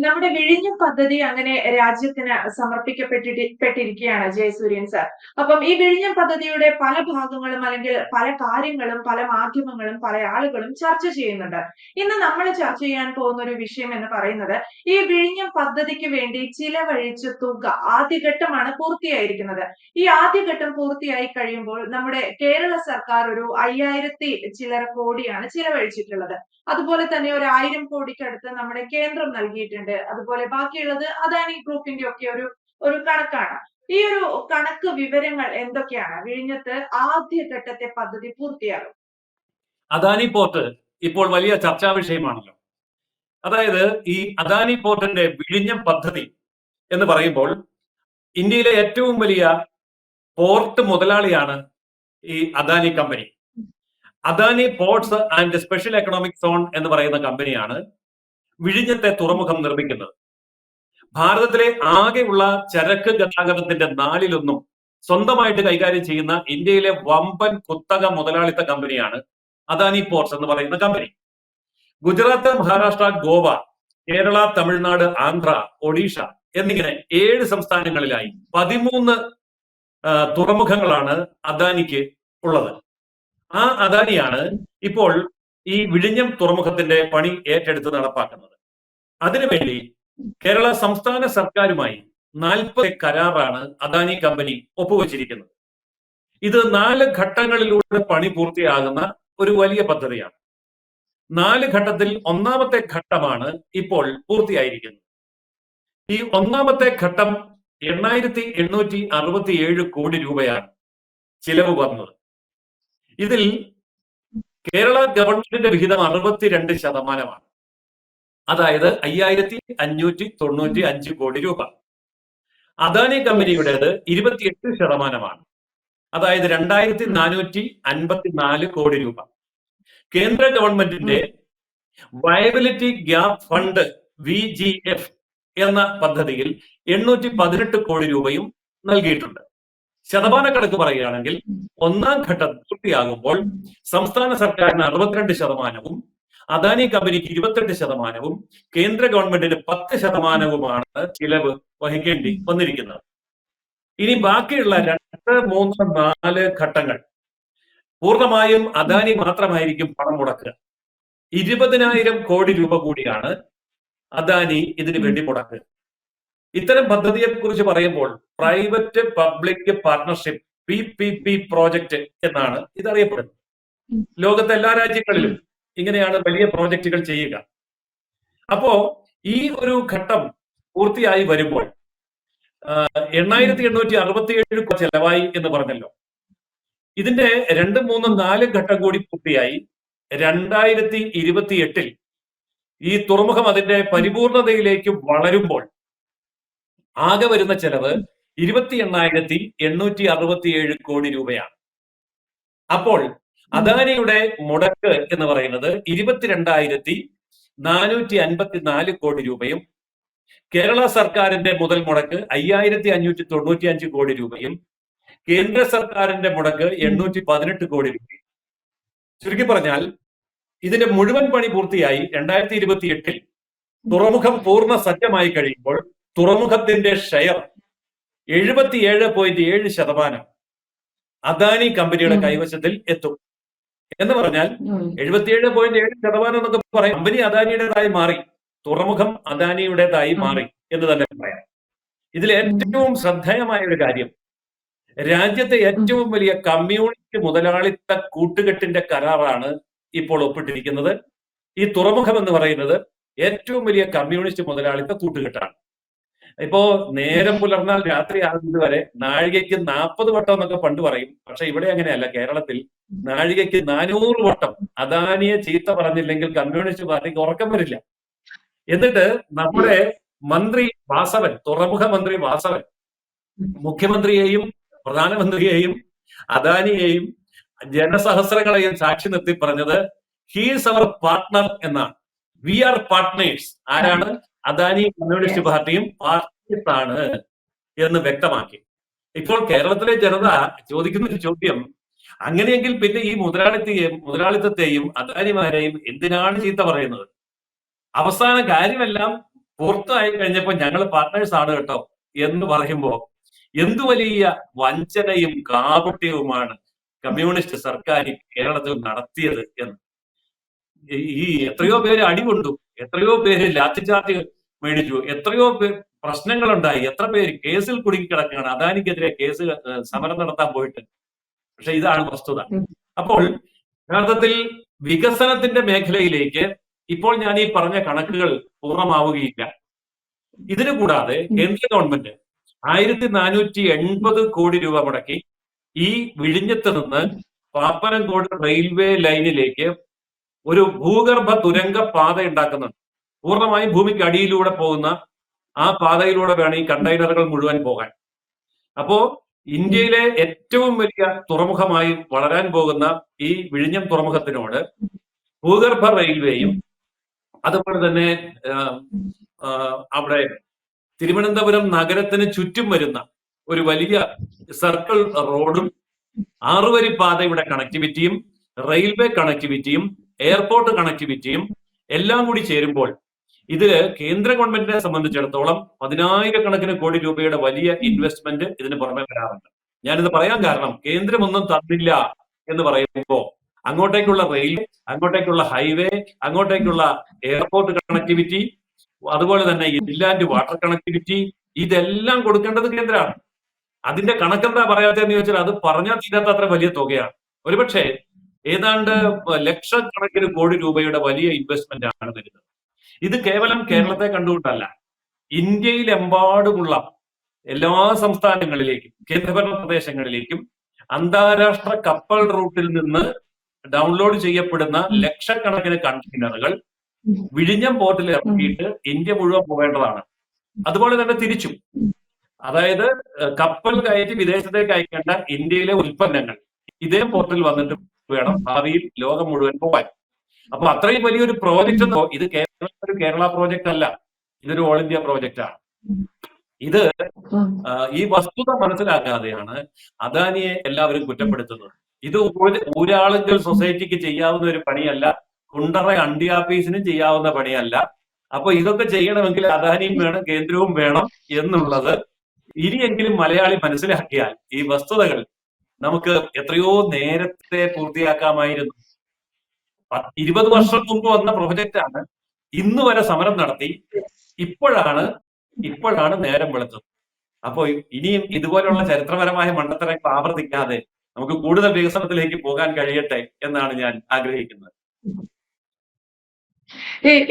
നമ്മുടെ വിഴിഞ്ഞം പദ്ധതി അങ്ങനെ രാജ്യത്തിന് സമർപ്പിക്കപ്പെട്ടിരിക്കുകയാണ് ജയസൂര്യൻ സാർ. അപ്പം ഈ വിഴിഞ്ഞം പദ്ധതിയുടെ പല ഭാഗങ്ങളും അല്ലെങ്കിൽ പല കാര്യങ്ങളും പല മാധ്യമങ്ങളും പല ആളുകളും ചർച്ച ചെയ്യുന്നുണ്ട്. ഇന്ന് നമ്മൾ ചർച്ച ചെയ്യാൻ പോകുന്ന ഒരു വിഷയം എന്ന് പറയുന്നത് ഈ വിഴിഞ്ഞം പദ്ധതിക്ക് വേണ്ടി ചിലവഴിച്ച തുക ആദ്യഘട്ടമാണ് പൂർത്തിയായിരിക്കുന്നത്. ഈ ആദ്യഘട്ടം പൂർത്തിയായി കഴിയുമ്പോൾ നമ്മുടെ കേരള സർക്കാർ ഒരു 5000 ചില്ലറ കോടിയാണ് ചിലവഴിച്ചിട്ടുള്ളത്. അതുപോലെ തന്നെ ഒരു 1000 കോടിക്കടുത്ത് നമ്മുടെ കേന്ദ്രം നൽകിയിട്ടുണ്ട്. അതുപോലെ ബാക്കിയുള്ളത് അദാനി ഗ്രൂപ്പിന്റെ ഒക്കെ ഒരു കണക്കാണ്. ഈ ഒരു കണക്ക് വിവരങ്ങൾ എന്തൊക്കെയാണ്? വിഴിഞ്ഞത്ത് ആദ്യഘട്ടത്തെ പദ്ധതി പൂർത്തിയാകും. അദാനി പോർട്ട് ഇപ്പോൾ വലിയ ചർച്ചാ വിഷയമാണല്ലോ. അതായത് ഈ അദാനി പോർട്ടിന്റെ വിഴിഞ്ഞം പദ്ധതി എന്ന് പറയുമ്പോൾ ഇന്ത്യയിലെ ഏറ്റവും വലിയ പോർട്ട് മുതലാളിയാണ് ഈ Adani company. Adani ports and special economic zone എന്ന് പറയുന്ന കമ്പനിയാണ് വിഴിഞ്ഞത്തെ തുറമുഖം നിർമ്മിക്കുന്നത്. ഭാരതത്തിലെ ആകെയുള്ള ചരക്ക് ഗതാഗതത്തിന്റെ 1/4 സ്വന്തമായിട്ട് കൈകാര്യം ചെയ്യുന്ന ഇന്ത്യയിലെ വമ്പൻ കുത്തക മുതലാളിത്ത കമ്പനിയാണ് അദാനി പോർട്സ് എന്ന് പറയുന്ന കമ്പനി. ഗുജറാത്ത്, മഹാരാഷ്ട്ര, ഗോവ, കേരള, തമിഴ്നാട്, ആന്ധ്ര, ഒഡീഷ എന്നിങ്ങനെ 7 സംസ്ഥാനങ്ങളിലായി 13 തുറമുഖങ്ങളാണ് അദാനിക്ക് ഉള്ളത്. ആ അദാനിയാണ് ഇപ്പോൾ ഈ വിഴിഞ്ഞം തുറമുഖത്തിന്റെ പണി ഏറ്റെടുത്ത് നടപ്പാക്കുന്നത്. അതിനുവേണ്ടി കേരള സംസ്ഥാന സർക്കാരുമായി 40 കരാറാണ് അദാനി കമ്പനി ഒപ്പുവെച്ചിരിക്കുന്നത്. ഇത് 4 ഘട്ടങ്ങളിലൂടെ പണി പൂർത്തിയാകുന്ന ഒരു വലിയ പദ്ധതിയാണ്. 4 ഘട്ടത്തിൽ 1ാമത്തെ ഘട്ടമാണ് ഇപ്പോൾ പൂർത്തിയായിരിക്കുന്നത്. ഈ 1ാമത്തെ ഘട്ടം 8867 കോടി രൂപയാണ് ചിലവ് വന്നത്. ഇതിൽ കേരള ഗവൺമെന്റിന്റെ വിഹിതം 62%. അതായത് 5595 കോടി രൂപ. അദാനി കമ്പനിയുടേത് 28%. അതായത് 2454 കോടി രൂപ. കേന്ദ്ര ഗവൺമെന്റിന്റെ വയബിലിറ്റി ഗ്യാപ് ഫണ്ട് VGF എന്ന പദ്ധതിയിൽ 818 കോടി രൂപയും നൽകിയിട്ടുണ്ട്. ശതമാന കണക്ക് പറയുകയാണെങ്കിൽ 1ാം ഘട്ടം പൂർത്തിയാകുമ്പോൾ സംസ്ഥാന സർക്കാരിന് 62%, അദാനി കമ്പനിക്ക് 28%, കേന്ദ്ര ഗവൺമെന്റിന് 10%മാണ് ചിലവ് വഹിക്കേണ്ടി വന്നിരിക്കുന്നത്. ഇനി ബാക്കിയുള്ള 2, 3, 4 ഘട്ടങ്ങൾ പൂർണ്ണമായും അദാനി മാത്രമായിരിക്കും പണം മുടക്കുക. 20,000 കോടി രൂപ കൂടിയാണ് അദാനി ഇതിനു വേണ്ടി മുടക്കുക. ഇത്തരം പദ്ധതിയെ കുറിച്ച് പറയുമ്പോൾ private public partnership PPP project എന്നാണ് ഇത് അറിയപ്പെടുന്നത്. ലോകത്തെ എല്ലാ രാജ്യങ്ങളിലും ഇങ്ങനെയാണ് വലിയ പ്രോജക്റ്റുകൾ ചെയ്യുക. അപ്പോ ഈ ഒരു ഘട്ടം പൂർത്തിയായി വരുമ്പോൾ 8867 ചെലവായി എന്ന് പറഞ്ഞല്ലോ. ഇതിന്റെ 2, 3, 4 ഘട്ടം കൂടി പൂർത്തിയായി 2028 ഈ തുറമുഖം അതിന്റെ പരിപൂർണതയിലേക്ക് വളരുമ്പോൾ ആകെ വരുന്ന ചെലവ് 28,867 കോടി രൂപയാണ്. അപ്പോൾ അദാനിയുടെ മുടക്ക് എന്ന് പറയുന്നത് 22,454 കോടി രൂപയും കേരള സർക്കാരിന്റെ മുതൽ മുടക്ക് 5,595 കോടി രൂപയും കേന്ദ്ര സർക്കാരിന്റെ മുടക്ക് 818 കോടി രൂപയും. ചുരുക്കി പറഞ്ഞാൽ ഇതിന്റെ മുഴുവൻ പണി പൂർത്തിയായി 2028 തുറമുഖം പൂർണ്ണ സജ്ജമായി കഴിയുമ്പോൾ തുറമുഖത്തിന്റെ ഷെയർ 77.7% അദാനി കമ്പനിയുടെ കൈവശത്തിൽ എത്തും. എന്ന് പറഞ്ഞാൽ 77.7% എന്നൊക്കെ പറയും. കമ്പനി അദാനിയുടേതായി മാറി, തുറമുഖം അദാനിയുടേതായി മാറി എന്ന് തന്നെ പറയാം. ഇതിൽ ഏറ്റവും ശ്രദ്ധേയമായ ഒരു കാര്യം, രാജ്യത്തെ ഏറ്റവും വലിയ കമ്മ്യൂണിസ്റ്റ് മുതലാളിത്ത കൂട്ടുകെട്ടിന്റെ കരാറാണ് ഇപ്പോൾ ഒപ്പിട്ടിരിക്കുന്നത്. ഈ തുറമുഖം എന്ന് പറയുന്നത് ഏറ്റവും വലിയ കമ്മ്യൂണിസ്റ്റ് മുതലാളിത്ത കൂട്ടുകെട്ടാണ്. ഇപ്പോ നേരം പുലർന്നാൽ രാത്രി ആകുന്നത് വരെ നാഴികയ്ക്ക് 40 വട്ടം എന്നൊക്കെ പണ്ട് പറയും. പക്ഷെ ഇവിടെ അങ്ങനെയല്ല. കേരളത്തിൽ നാഴികയ്ക്ക് 400 വട്ടം അദാനിയെ ചീത്ത പറഞ്ഞില്ലെങ്കിൽ കമ്മ്യൂണിസ്റ്റ് പാർട്ടിക്ക് ഉറക്കം വരില്ല. എന്നിട്ട് നമ്മുടെ മന്ത്രി വാസവൻ, തുറമുഖ മന്ത്രി വാസവൻ, മുഖ്യമന്ത്രിയെയും പ്രധാനമന്ത്രിയെയും അദാനിയെയും ജനസഹസ്രങ്ങളെയും സാക്ഷി നിർത്തി പറഞ്ഞത് ഹീസ് അവർ പാർട്ട്ണർ എന്നാണ്. We are partners. ആരാണ്? അദാനി കമ്മ്യൂണിസ്റ്റ് പാർട്ടിയും പാർട്ടിയാണ് എന്ന് വ്യക്തമാക്കി. ഇപ്പോൾ കേരളത്തിലെ ജനത ചോദിക്കുന്ന ഒരു ചോദ്യം, അങ്ങനെയെങ്കിൽ പിന്നെ ഈ മുതലാളിത്തത്തെയും അദാനിമാരെയും എന്തിനാണ് ചീത്ത പറയുന്നത്? അവസാന കാര്യമെല്ലാം പുറത്തായി കഴിഞ്ഞപ്പോ ഞങ്ങൾ പാർട്ട്നേഴ്സ് ആണ് കേട്ടോ എന്ന് പറയുമ്പോ എന്തു വലിയ വഞ്ചനയും കാപട്യവുമാണ് കമ്മ്യൂണിസ്റ്റ് സർക്കാർ കേരളത്തിൽ നടത്തിയത് എന്ന്. ഈ എത്രയോ പേര് അടികൊണ്ടു, എത്രയോ പേര് ലാത്തിചാർജ് മേടിച്ചു, എത്രയോ പേര് പ്രശ്നങ്ങളുണ്ടായി, എത്ര പേര് കേസിൽ കുടുങ്ങി കിടക്കുകയാണ് അദാനിക്കെതിരെ കേസ് സമരം നടത്താൻ പോയിട്ട്. പക്ഷെ ഇതാണ് വസ്തുത. അപ്പോൾ യഥാർത്ഥത്തിൽ വികസനത്തിന്റെ മേഖലയിലേക്ക് ഇപ്പോൾ ഞാൻ ഈ പറഞ്ഞ കണക്കുകൾ പൂർണ്ണമാവുകയില്ല. ഇതിനു കൂടാതെ കേന്ദ്ര ഗവൺമെന്റ് 1480 കോടി രൂപ മുടക്കി ഈ വിഴിഞ്ഞത്ത് നിന്ന് പാപ്പനംകോട് റെയിൽവേ ലൈനിലേക്ക് ഒരു ഭൂഗർഭ തുരങ്ക പാത ഉണ്ടാക്കുന്നുണ്ട്. പൂർണ്ണമായും ഭൂമിക്ക് അടിയിലൂടെ പോകുന്ന ആ പാതയിലൂടെ വേണം ഈ കണ്ടെയ്നറുകൾ മുഴുവൻ പോകാൻ. അപ്പോ ഇന്ത്യയിലെ ഏറ്റവും വലിയ തുറമുഖമായി വളരാൻ പോകുന്ന ഈ വിഴിഞ്ഞം തുറമുഖത്തിനോട് ഭൂഗർഭ റെയിൽവേയും അതുപോലെ തന്നെ അവിടെ തിരുവനന്തപുരം നഗരത്തിന് ചുറ്റും വരുന്ന ഒരു വലിയ സർക്കിൾ റോഡും 6 വരി പാതയുടെ കണക്ടിവിറ്റിയും റെയിൽവേ കണക്ടിവിറ്റിയും എയർപോർട്ട് കണക്ടിവിറ്റിയും എല്ലാം കൂടി ചേരുമ്പോൾ ഇത് കേന്ദ്ര ഗവൺമെന്റിനെ സംബന്ധിച്ചിടത്തോളം 10,000 കോടി രൂപയുടെ വലിയ ഇൻവെസ്റ്റ്മെന്റ് ഇതിന് പുറമെ വരാറുണ്ട്. ഞാനിത് പറയാൻ കാരണം കേന്ദ്രമൊന്നും തന്നില്ല എന്ന് പറയുമ്പോൾ അങ്ങോട്ടേക്കുള്ള റെയിൽവേ, അങ്ങോട്ടേക്കുള്ള ഹൈവേ, അങ്ങോട്ടേക്കുള്ള എയർപോർട്ട് കണക്ടിവിറ്റി, അതുപോലെ തന്നെ ഇൻലാൻഡ് വാട്ടർ കണക്ടിവിറ്റി, ഇതെല്ലാം കൊടുക്കേണ്ടത് കേന്ദ്രമാണ്. അതിന്റെ കണക്കെന്താ പറയാത്തതെന്ന് ചോദിച്ചാൽ അത് പറഞ്ഞാൽ തീരാത്ത അത്ര വലിയ തുകയാണ്. ഒരുപക്ഷെ ഏതാണ്ട് ലക്ഷക്കണക്കിന് കോടി രൂപയുടെ വലിയ ഇൻവെസ്റ്റ്മെന്റ് ആണ് വരുന്നത്. ഇത് കേവലം കേരളത്തെ കണ്ടുകൊണ്ടല്ല, ഇന്ത്യയിലെമ്പാടുമുള്ള എല്ലാ സംസ്ഥാനങ്ങളിലേക്കും കേന്ദ്രഭരണ പ്രദേശങ്ങളിലേക്കും അന്താരാഷ്ട്ര കപ്പൽ റൂട്ടിൽ നിന്ന് ഡൗൺലോഡ് ചെയ്യപ്പെടുന്ന ലക്ഷക്കണക്കിന് കണ്ടെയ്നറുകൾ വിഴിഞ്ഞം പോർട്ടിൽ ഇറക്കിയിട്ട് ഇന്ത്യ മുഴുവൻ പോകേണ്ടതാണ്. അതുപോലെ തന്നെ തിരിച്ചും, അതായത് കപ്പൽ കയറ്റി വിദേശത്തേക്ക് അയക്കേണ്ട ഇന്ത്യയിലെ ഉൽപ്പന്നങ്ങൾ ഇതേ പോർട്ടിൽ വന്നിട്ട് വേണം ഭാവിയിൽ ലോകം മുഴുവൻ പോകാൻ. അപ്പൊ അത്രയും വലിയൊരു പ്രോജക്റ്റ്, ഇത് ഒരു കേരള പ്രോജക്റ്റ് അല്ല, ഇതൊരു ഓൾ ഇന്ത്യ പ്രോജക്റ്റ് ആണ്. ഇത് ഈ വസ്തുത മനസ്സിലാക്കാതെയാണ് അദാനിയെ എല്ലാവരും കുറ്റപ്പെടുത്തുന്നത്. ഇത് ഊരാളുങ്കൽ സൊസൈറ്റിക്ക് ചെയ്യാവുന്ന ഒരു പണിയല്ല, കുണ്ടറ അണ്ടിയാപ്പീസിനും ചെയ്യാവുന്ന പണിയല്ല. അപ്പൊ ഇതൊക്കെ ചെയ്യണമെങ്കിൽ അദാനിയും വേണം, കേന്ദ്രവും വേണം എന്നുള്ളത് ഇനിയെങ്കിലും മലയാളി മനസ്സിലാക്കിയാൽ ഈ വസ്തുതകൾ നമുക്ക് എത്രയോ നേരത്തെ പൂർത്തിയാക്കാമായിരുന്നു. 20 വർഷം മുമ്പ് വന്ന പ്രോജക്റ്റാണ്, ഇന്ന് വരെ സമരം നടത്തി, ഇപ്പോഴാണ് നേരം വെളുത്തത്. അപ്പോ ഇനിയും ഇതുപോലുള്ള ചരിത്രപരമായ മണ്ടത്തരങ്ങൾ ആവർത്തിക്കാതെ നമുക്ക് കൂടുതൽ വികസനത്തിലേക്ക് പോകാൻ കഴിയട്ടെ എന്നാണ് ഞാൻ ആഗ്രഹിക്കുന്നത്.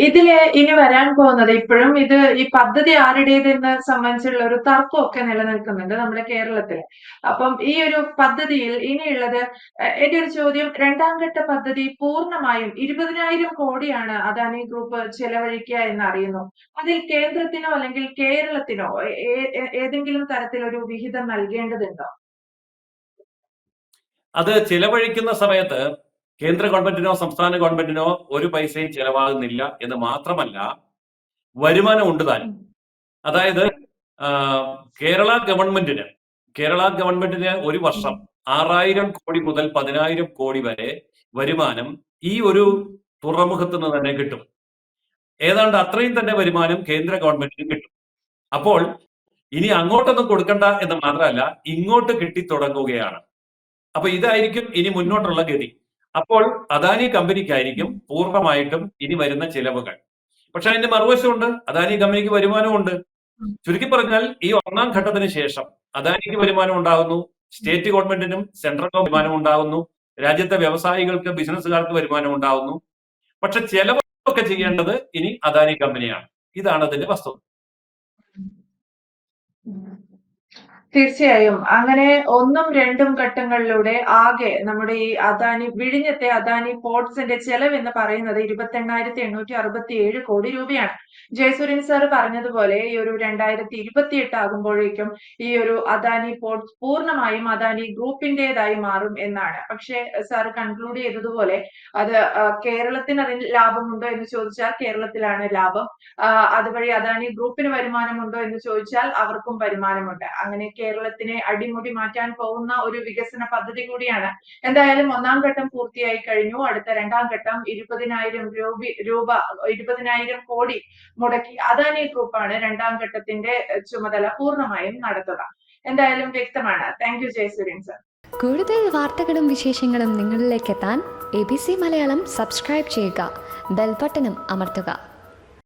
ഇതില് ഇനി വരാൻ പോകുന്നത്, ഇപ്പോഴും ഈ പദ്ധതി ആരുടേതെന്ന് സംബന്ധിച്ചുള്ള ഒരു തർക്കമൊക്കെ നിലനിൽക്കുന്നുണ്ട് നമ്മുടെ കേരളത്തില്. അപ്പം ഈ ഒരു പദ്ധതിയിൽ ഇനിയുള്ളത്, എന്റെ ഒരു ചോദ്യം, 2ാം ഘട്ട പദ്ധതി പൂർണ്ണമായും 20,000 കോടിയാണ് അദാനി ഗ്രൂപ്പ് ചെലവഴിക്കുക എന്ന് അറിയുന്നു. അതിൽ കേന്ദ്രത്തിനോ അല്ലെങ്കിൽ കേരളത്തിനോ ഏതെങ്കിലും തരത്തിലൊരു വിഹിതം നൽകേണ്ടതുണ്ടോ? അത് ചിലവഴിക്കുന്ന സമയത്ത് കേന്ദ്ര ഗവൺമെന്റിനോ സംസ്ഥാന ഗവൺമെന്റിനോ ഒരു പൈസയും ചെലവാകുന്നില്ല എന്ന് മാത്രമല്ല, വരുമാനം ഉണ്ട് താനും. അതായത് കേരള ഗവൺമെന്റിന് ഒരു വർഷം 6,000 കോടി മുതൽ 10,000 കോടി വരെ വരുമാനം ഈ ഒരു തുറമുഖത്ത് നിന്ന് തന്നെ കിട്ടും. ഏതാണ്ട് അത്രയും തന്നെ വരുമാനം കേന്ദ്ര ഗവൺമെന്റിന് കിട്ടും. അപ്പോൾ ഇനി അങ്ങോട്ടൊന്നും കൊടുക്കണ്ട എന്ന് മാത്രമല്ല, ഇങ്ങോട്ട് കിട്ടിത്തുടങ്ങുകയാണ്. അപ്പൊ ഇതായിരിക്കും ഇനി മുന്നോട്ടുള്ള ഗതി. അപ്പോൾ അദാനി കമ്പനിക്കായിരിക്കും പൂർണ്ണമായിട്ടും ഇനി വരുന്ന ചിലവുകൾ. പക്ഷെ അതിന്റെ മറുവശമുണ്ട്, അദാനി കമ്പനിക്ക് വരുമാനമുണ്ട്. ചുരുക്കി പറഞ്ഞാൽ ഈ 1ാം ഘട്ടത്തിന് ശേഷം അദാനിക്ക് വരുമാനം ഉണ്ടാകുന്നു, സ്റ്റേറ്റ് ഗവൺമെന്റിനും സെൻട്രൽ വരുമാനം ഉണ്ടാകുന്നു, രാജ്യത്തെ വ്യവസായികൾക്ക്, ബിസിനസ്സുകാർക്ക് വരുമാനം ഉണ്ടാകുന്നു. പക്ഷെ ചെലവൊക്കെ ചെയ്യേണ്ടത് ഇനി അദാനി കമ്പനിയാണ്. ഇതാണ് അതിന്റെ വസ്തുത. തീർച്ചയായും അങ്ങനെ 1ഉം 2ഉം ഘട്ടങ്ങളിലൂടെ ആകെ നമ്മുടെ ഈ വിഴിഞ്ഞത്തെ അദാനി പോർട്സിന്റെ ചെലവ് എന്ന് പറയുന്നത് 28,867 കോടി രൂപയാണ്. ജയസൂര്യൻ സാർ പറഞ്ഞതുപോലെ ഈ ഒരു 2028 ആകുമ്പോഴേക്കും ഈ ഒരു അദാനി പോർട്സ് പൂർണ്ണമായും അദാനി ഗ്രൂപ്പിന്റേതായി മാറും എന്നാണ്. പക്ഷെ സാർ കൺക്ലൂഡ് ചെയ്തതുപോലെ അത് കേരളത്തിന് അതിൽ ലാഭമുണ്ടോ എന്ന് ചോദിച്ചാൽ കേരളത്തിലാണ് ലാഭം. അതുവഴി അദാനി ഗ്രൂപ്പിന് വരുമാനമുണ്ടോ എന്ന് ചോദിച്ചാൽ അവർക്കും വരുമാനമുണ്ട്. അങ്ങനെ കേരളത്തിനെ അടിമുടി മാറ്റാൻ പോകുന്ന ഒരു വികസന പദ്ധതി കൂടിയാണ്. എന്തായാലും 1-ാം ഘട്ടം പൂർത്തിയായി കഴിഞ്ഞു. അടുത്ത 2-ാം ഘട്ടം 20,000 കോടി മുടക്കി അദാനി ഗ്രൂപ്പാണ് 2-ാം ഘട്ടത്തിന്റെ ചുമതല പൂർണ്ണമായും നടത്തുക. എന്തായാലും വ്യക്തമാണ്. Thank you Jayasuryan sir. കൂടുതൽ വാർത്തകളും വിശേഷങ്ങളും നിങ്ങളിലേക്ക് എത്താൻ ABC മലയാളം സബ്സ്ക്രൈബ് ചെയ്യുക, ബെൽ ബട്ടണും അമർത്തുക.